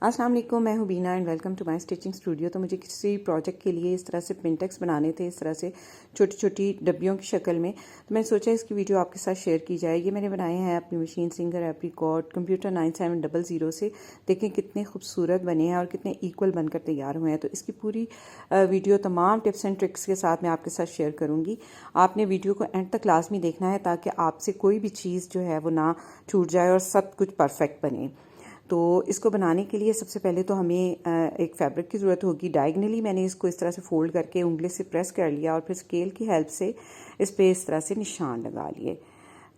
अस्सलाम वालेकुम, मैं हूँ Beena and welcome to my stitching studio. तो मुझे किसी प्रोजेक्ट के लिए इस तरह से पिनटेक्स बनाने थे, इस तरह से छोटी छोटी डब्बियों की शक्ल में। तो मैंने सोचा इसकी वीडियो आपके साथ शेयर की जाए। ये मैंने बनाए हैं अपनी मशीन सिंगर एप्रीकॉट कंप्यूटर 9700 से। देखें कितने खूबसूरत बने हैं और कितने इक्वल बनकर तैयार हुए हैं। तो इसकी पूरी वीडियो तमाम टिप्स एंड ट्रिक्स के साथ मैं आपके साथ शेयर करूँगी। आपने वीडियो को एंड तक क्लास में देखना है ताकि आपसे कोई भी चीज़ जो है वो ना छूट जाए और सब कुछ परफेक्ट बने। तो इसको बनाने के लिए सबसे पहले तो हमें एक फैब्रिक की ज़रूरत होगी। डायगनली मैंने इसको इस तरह से फोल्ड करके उंगली से प्रेस कर लिया और फिर स्केल की हेल्प से इस पर इस तरह से निशान लगा लिए।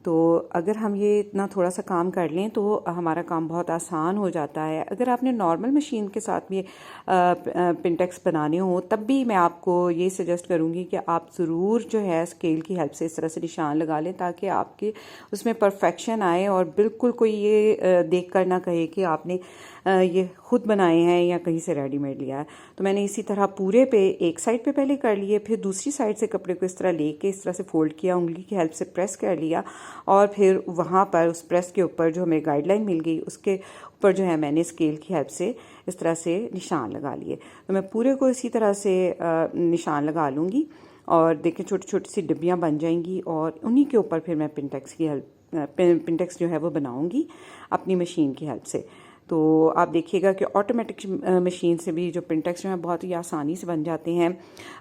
तो अगर हम ये इतना थोड़ा सा काम कर लें तो हमारा काम बहुत आसान हो जाता है। अगर आपने नॉर्मल मशीन के साथ भी पिनटेक्स बनाने हो तब भी मैं आपको ये सजेस्ट करूँगी कि आप ज़रूर जो है स्केल की हेल्प से इस तरह से निशान लगा लें ताकि आपके उसमें परफेक्शन आए और बिल्कुल कोई ये देख कर ना कहे कि आपने ये खुद बनाए हैं या कहीं से रेडीमेड लिया है। तो मैंने इसी तरह पूरे पे एक साइड पे पहले कर लिए, फिर दूसरी साइड से कपड़े को इस तरह लेके इस तरह से फोल्ड किया, उंगली की हेल्प से प्रेस कर लिया और फिर वहाँ पर उस प्रेस के ऊपर जो हमें गाइडलाइन मिल गई उसके ऊपर जो है मैंने स्केल की हेल्प से इस तरह से निशान लगा लिए। तो मैं पूरे को इसी तरह से निशान लगा लूँगी और देखिए छोटी छोटी सी डिब्बियाँ बन जाएंगी और उन्हीं के ऊपर फिर मैं पिनटेक्स जो है वो बनाऊँगी अपनी मशीन की हेल्प से। तो आप देखिएगा कि ऑटोमेटिक मशीन से भी जो पिनटेक्स जो हैं बहुत ही आसानी से बन जाते हैं।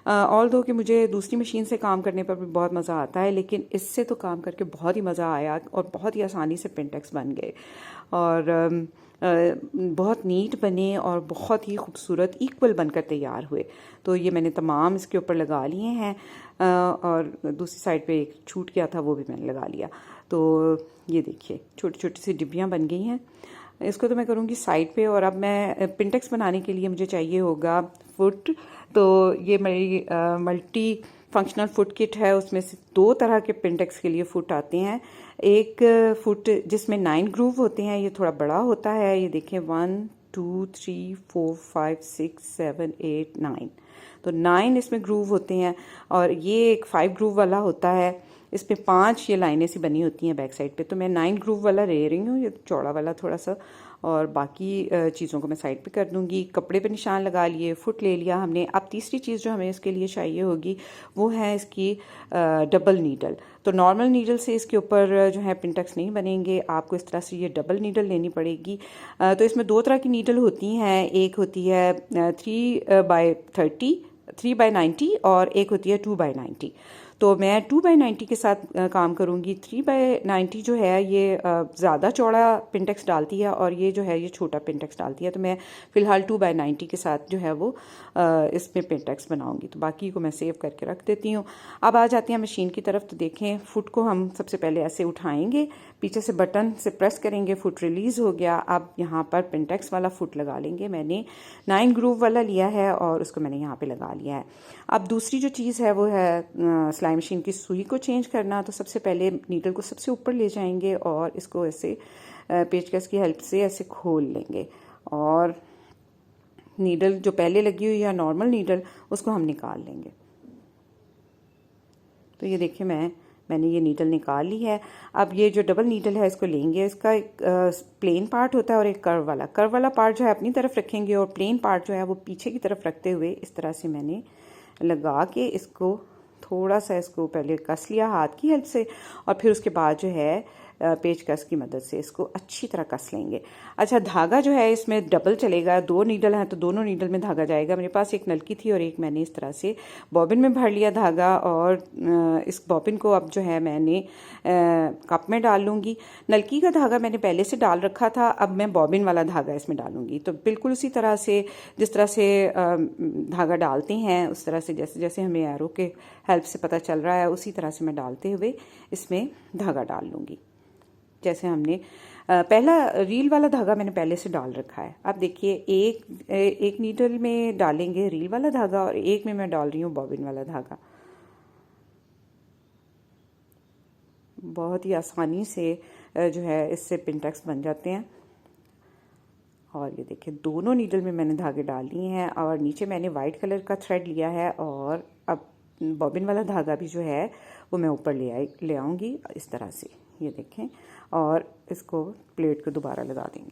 ऑल दो कि मुझे दूसरी मशीन से काम करने पर भी बहुत मज़ा आता है, लेकिन इससे तो काम करके बहुत ही मज़ा आया और बहुत ही आसानी से पिनटेक्स बन गए और बहुत नीट बने और बहुत ही खूबसूरत इक्वल बनकर तैयार हुए। तो ये मैंने तमाम इसके ऊपर लगा लिए हैं और दूसरी साइड पे एक छूट गया था वो भी मैंने लगा लिया। तो ये देखिए छोटी छोटी सी डिब्बियाँ बन गई हैं। इसको तो मैं करूँगी साइड पे। और अब मैं पिनटेक्स बनाने के लिए मुझे चाहिए होगा फुट। तो ये मेरी मल्टी फंक्शनल फुट किट है, उसमें से दो तरह के पिनटेक्स के लिए फुट आते हैं। एक फुट जिसमें 9 ग्रूव होते हैं, ये थोड़ा बड़ा होता है। ये देखें 1 2 3 4 5 6 7 8 9, तो 9 इसमें ग्रूव होते हैं। और ये एक 5 ग्रूव वाला होता है, इस पे 5 ये लाइनें सी बनी होती हैं बैक साइड पे। तो मैं 9 ग्रूव वाला ले रही हूँ, ये चौड़ा वाला थोड़ा सा, और बाकी चीज़ों को मैं साइड पे कर दूँगी। कपड़े पे निशान लगा लिए, फुट ले लिया हमने। अब तीसरी चीज़ जो हमें इसके लिए चाहिए होगी वो है इसकी डबल नीडल। तो नॉर्मल नीडल से इसके ऊपर जो है पिनटेक्स नहीं बनेंगे, आपको इस तरह से ये डबल नीडल लेनी पड़ेगी। तो इसमें दो तरह की नीडल होती हैं, एक होती है 3x30 3x90 और एक होती है 2x90। तो मैं 2x90 के साथ काम करूँगी। 3x90 जो है ये ज़्यादा चौड़ा पिनटेक्स डालती है और ये जो है ये छोटा पिनटेक्स डालती है। तो मैं फ़िलहाल 2x90 के साथ जो है वो इसमें पिनटेक्स बनाऊँगी। तो बाकी को मैं सेव करके रख देती हूँ। अब आ जाती हैं मशीन की तरफ। तो देखें फुट को हम सबसे पहले ऐसे उठाएंगे, पीछे से बटन से प्रेस करेंगे, फुट रिलीज़ हो गया। अब यहाँ पर पिनटेक्स वाला फुट लगा लेंगे। मैंने 9 ग्रूव वाला लिया है और उसको मैंने यहाँ पे लगा लिया है। अब दूसरी जो चीज़ है वो है सिलाई मशीन की सुई को चेंज करना। तो सबसे पहले नीडल को सबसे ऊपर ले जाएंगे और इसको ऐसे पेचकस की हेल्प से ऐसे खोल लेंगे और नीडल जो पहले लगी हुई है नॉर्मल नीडल उसको हम निकाल लेंगे। तो ये देखिए मैंने ये नीडल निकाल ली है। अब ये जो डबल नीडल है इसको लेंगे, इसका एक प्लेन पार्ट होता है और एक कर्व वाला पार्ट जो है अपनी तरफ रखेंगे और प्लेन पार्ट जो है वो पीछे की तरफ रखते हुए इस तरह से मैंने लगा के इसको थोड़ा सा इसको पहले कस लिया हाथ की हेल्प से और फिर उसके बाद जो है पेचकस की मदद से इसको अच्छी तरह कस लेंगे। अच्छा, धागा जो है इसमें डबल चलेगा, 2 नीडल हैं तो दोनों नीडल में धागा जाएगा। मेरे पास एक नलकी थी और एक मैंने इस तरह से बॉबिन में भर लिया धागा और इस बॉबिन को अब जो है मैंने कप में डाल लूँगी। नलकी का धागा मैंने पहले से डाल रखा था, अब मैं बॉबिन वाला धागा इसमें डालूँगी। तो बिल्कुल उसी तरह से जिस तरह से धागा डालते हैं उस तरह से जैसे जैसे हमें एरो के हेल्प से पता चल रहा है उसी तरह से मैं डालते हुए इसमें धागा डाल लूँगी। जैसे हमने पहला रील वाला धागा मैंने पहले से डाल रखा है। अब देखिए एक नीडल में डालेंगे रील वाला धागा और एक में मैं डाल रही हूँ बॉबिन वाला धागा। बहुत ही आसानी से जो है इससे पिनटेक्स बन जाते हैं। और ये देखिए दोनों नीडल में मैंने धागे डाल लिए हैं और नीचे मैंने वाइट कलर का थ्रेड लिया है और अब बॉबिन वाला धागा भी जो है वो मैं ऊपर ले आऊँगी इस तरह से, ये देखें, और इसको प्लेट को दोबारा लगा देंगे।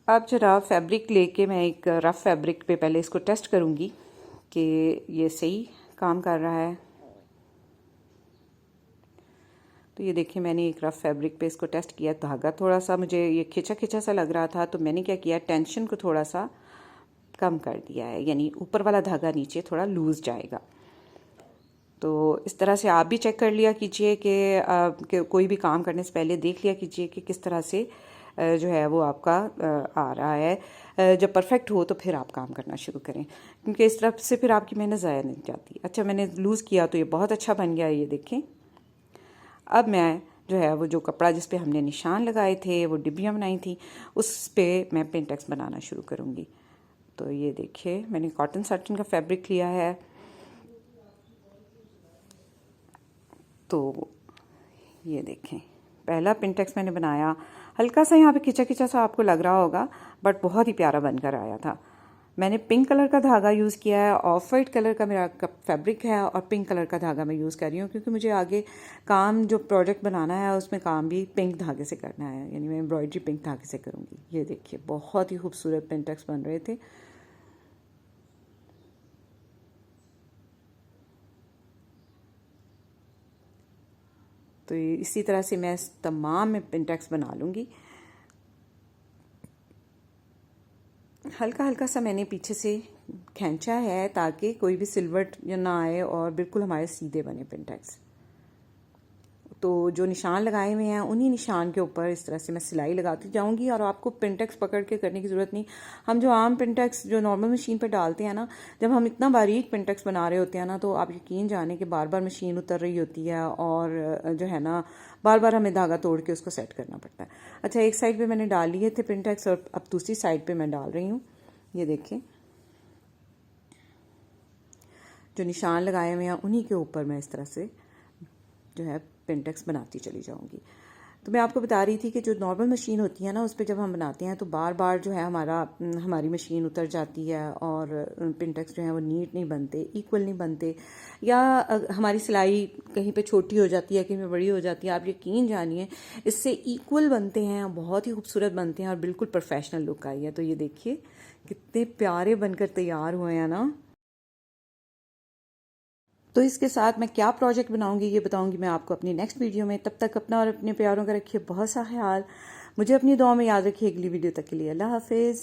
अब जरा फैब्रिक लेके मैं एक रफ़ फैब्रिक पे पहले इसको टेस्ट करूँगी कि ये सही काम कर रहा है। तो ये देखिए मैंने एक रफ़ फैब्रिक पे इसको टेस्ट किया। धागा थोड़ा सा मुझे ये खिंचा खिंचा सा लग रहा था, तो मैंने क्या किया, टेंशन को थोड़ा सा कम कर दिया है, यानी ऊपर वाला धागा नीचे थोड़ा लूज़ जाएगा। तो इस तरह से आप भी चेक कर लिया कीजिए कि कोई भी काम करने से पहले देख लिया कीजिए कि किस तरह से जो है वो आपका आ रहा है। जब परफेक्ट हो तो फिर आप काम करना शुरू करें, क्योंकि इस तरफ से फिर आपकी मेहनत ज़ाया नहीं जाती। अच्छा, मैंने लूज़ किया तो ये बहुत अच्छा बन गया, ये देखें। अब मैं जो है वो जो कपड़ा जिस पे हमने निशान लगाए थे, वो डिब्बियाँ बनाई थी, उस पे मैं पिंटेक्स बनाना शुरू करूँगी। तो ये देखिए मैंने कॉटन साटन का फैब्रिक लिया है। तो ये देखें पहला पिंटेक्स मैंने बनाया, हल्का सा यहाँ पे खिंचा खिंचा सा आपको लग रहा होगा, बट बहुत ही प्यारा बनकर आया था। मैंने पिंक कलर का धागा यूज़ किया है, ऑफ वाइट कलर का मेरा फैब्रिक है और पिंक कलर का धागा मैं यूज़ कर रही हूँ, क्योंकि मुझे आगे काम जो प्रोजेक्ट बनाना है उसमें काम भी पिंक धागे से करना है, यानी मैं एम्ब्रॉयडरी पिंक धागे से करूँगी। ये देखिए बहुत ही खूबसूरत पिंटेक्स बन रहे थे। तो इसी तरह से मैं तमाम में पिंटेक्स बना लूँगी। हल्का हल्का सा मैंने पीछे से खींचा है ताकि कोई भी सिलवट ना आए और बिल्कुल हमारे सीधे बने पिंटेक्स। तो जो निशान लगाए हुए हैं उन्हीं निशान के ऊपर इस तरह से मैं सिलाई लगाती जाऊंगी, और आपको पिंटेक्स पकड़ के करने की ज़रूरत नहीं। हम जो आम पिंटेक्स जो नॉर्मल मशीन पर डालते हैं ना, जब हम इतना बारीक पिंटेक्स बना रहे होते हैं ना, तो आप यकीन जाने कि बार बार मशीन उतर रही होती है और जो है ना बार बार हमें धागा तोड़ के उसको सेट करना पड़ता है। अच्छा, एक साइड पर मैंने डाल लिए थे पिंटेक्स और अब दूसरी साइड पर मैं डाल रही हूँ। ये देखें जो निशान लगाए हुए हैं उन्हीं के ऊपर मैं इस तरह से जो है पिंटेक्स बनाती चली जाऊंगी। तो मैं आपको बता रही थी कि जो नॉर्मल मशीन होती है ना, उस पर जब हम बनाते हैं तो बार बार जो है हमारी मशीन उतर जाती है और पिंटेक्स जो है वो नीट नहीं बनते, इक्वल नहीं बनते, या हमारी सिलाई कहीं पे छोटी हो जाती है, कहीं पे बड़ी हो जाती है। आप यकीन जानिए इससे इक्वल बनते हैं, बहुत ही खूबसूरत बनते हैं और बिल्कुल प्रोफेशनल लुक आई है। तो ये देखिए कितने प्यारे बनकर तैयार हुए हैं ना। तो इसके साथ मैं क्या प्रोजेक्ट बनाऊंगी ये बताऊंगी मैं आपको अपनी नेक्स्ट वीडियो में। तब तक अपना और अपने प्यारों का रखिए बहुत सा ख्याल। मुझे अपनी दुआ में याद रखिए। अगली वीडियो तक के लिए अल्लाह हाफिज़।